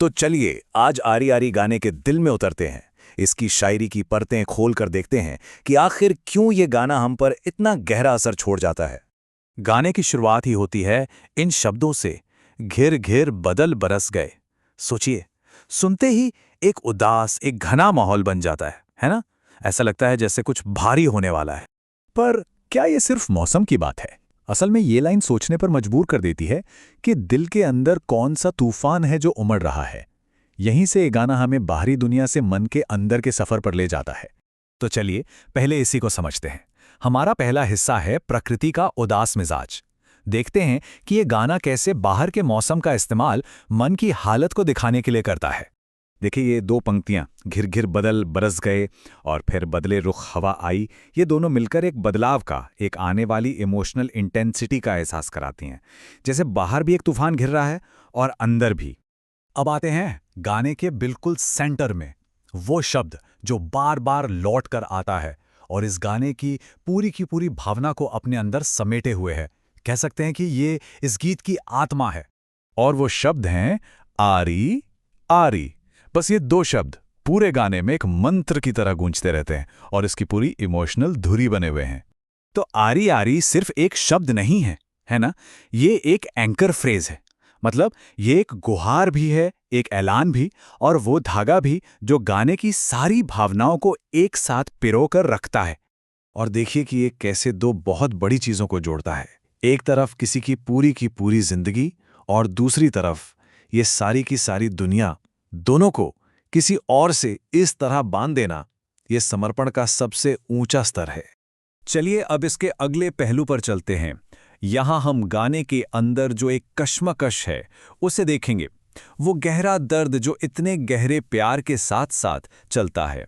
तो चलिए आज आरी आरी गाने के दिल में उतरते हैं। इसकी शायरी की परतें खोल कर देखते हैं कि आखिर क्यों ये गाना हम पर इतना गहरा असर छोड़ जाता है। गाने की शुरुआत ही होती है इन शब्दों से, घिर घिर बदल बरस गए। सोचिए, सुनते ही एक उदास, एक घना माहौल बन जाता है ना? ऐसा लगता है जैसे कुछ भारी होने वाला है। पर क्या ये सिर्फ मौसम की बात है? असल में ये लाइन सोचने पर मजबूर कर देती है कि दिल के अंदर कौन सा तूफान है जो उमड़ रहा है। यहीं से ये गाना हमें बाहरी दुनिया से मन के अंदर के सफर पर ले जाता है। तो चलिए पहले इसी को समझते हैं। हमारा पहला हिस्सा है प्रकृति का उदास मिजाज। देखते हैं कि ये गाना कैसे बाहर के मौसम का इस्तेमाल मन की हालत को दिखाने के लिए करता है। देखिए, ये दो पंक्तियां, घिर घिर बदल बरस गए और फिर बदले रुख हवा आई, ये दोनों मिलकर एक बदलाव का, एक आने वाली इमोशनल इंटेंसिटी का एहसास कराती हैं। जैसे बाहर भी एक तूफान घिर रहा है और अंदर भी। अब आते हैं गाने के बिल्कुल सेंटर में, वो शब्द जो बार बार लौट कर आता है और इस गाने की पूरी भावना को अपने अंदर समेटे हुए है। कह सकते हैं कि ये इस गीत की आत्मा है। और वो शब्द हैं आरी आरी। बस ये दो शब्द पूरे गाने में एक मंत्र की तरह गूंजते रहते हैं और इसकी पूरी इमोशनल धुरी बने हुए हैं। तो आरी आरी सिर्फ एक शब्द नहीं है ना? ये एक एंकर फ्रेज है। मतलब ये एक गुहार भी है, एक ऐलान भी, और वो धागा भी जो गाने की सारी भावनाओं को एक साथ पिरोकर रखता है। और देखिए कि ये कैसे दो बहुत बड़ी चीजों को जोड़ता है। एक तरफ किसी की पूरी जिंदगी और दूसरी तरफ ये सारी की सारी दुनिया, दोनों को किसी और से इस तरह बांध देना, ये समर्पण का सबसे ऊंचा स्तर है। चलिए अब इसके अगले पहलू पर चलते हैं। यहां हम गाने के अंदर जो एक कश्मकश है उसे देखेंगे, वो गहरा दर्द जो इतने गहरे प्यार के साथ साथ चलता है।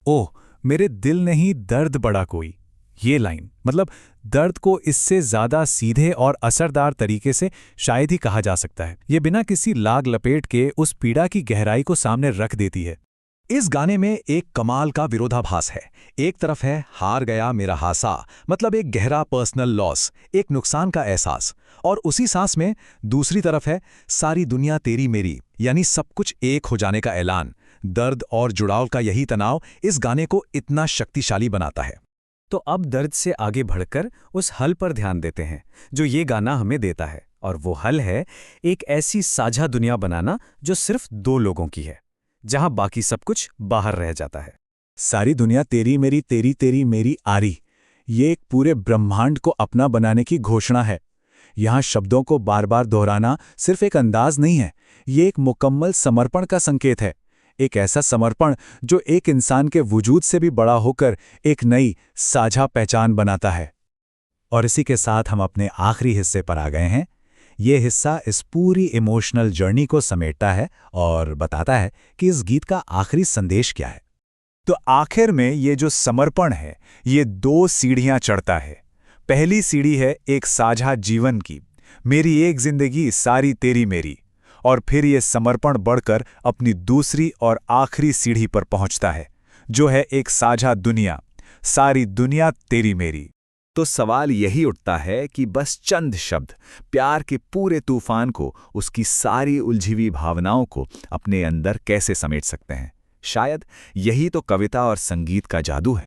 ओह मेरे दिल नहीं दर्द बड़ा कोई, ये लाइन, मतलब दर्द को इससे ज्यादा सीधे और असरदार तरीके से शायद ही कहा जा सकता है। ये बिना किसी लाग लपेट के उस पीड़ा की गहराई को सामने रख देती है। इस गाने में एक कमाल का विरोधाभास है। एक तरफ है हार गया मेरा हासा, मतलब एक गहरा पर्सनल लॉस, एक नुकसान का एहसास, और उसी सांस में दूसरी तरफ है सारी दुनिया तेरी मेरी, यानी सब कुछ एक हो जाने का ऐलान। दर्द और जुड़ाव का यही तनाव इस गाने को इतना शक्तिशाली बनाता है। तो अब दर्द से आगे बढ़कर उस हल पर ध्यान देते हैं जो ये गाना हमें देता है, और वो हल है एक ऐसी साझा दुनिया बनाना जो सिर्फ दो लोगों की है, जहां बाकी सब कुछ बाहर रह जाता है। सारी दुनिया तेरी मेरी, तेरी तेरी मेरी आरी, ये एक पूरे ब्रह्मांड को अपना बनाने की घोषणा है। यहां शब्दों को बार बार दोहराना सिर्फ एक अंदाज नहीं है, ये एक मुकम्मल समर्पण का संकेत है। एक ऐसा समर्पण जो एक इंसान के वजूद से भी बड़ा होकर एक नई साझा पहचान बनाता है। और इसी के साथ हम अपने आखिरी हिस्से पर आ गए हैं। ये हिस्सा इस पूरी इमोशनल जर्नी को समेटता है और बताता है कि इस गीत का आखिरी संदेश क्या है। तो आखिर में ये जो समर्पण है, ये दो सीढ़ियां चढ़ता है। पहली सीढ़ी है एक साझा जीवन की, मेरी एक जिंदगी सारी तेरी मेरी, और फिर ये समर्पण बढ़कर अपनी दूसरी और आखिरी सीढ़ी पर पहुंचता है, जो है एक साझा दुनिया, सारी दुनिया तेरी मेरी। तो सवाल यही उठता है कि बस चंद शब्द प्यार के पूरे तूफान को, उसकी सारी उलझी हुई भावनाओं को अपने अंदर कैसे समेट सकते हैं? शायद यही तो कविता और संगीत का जादू है।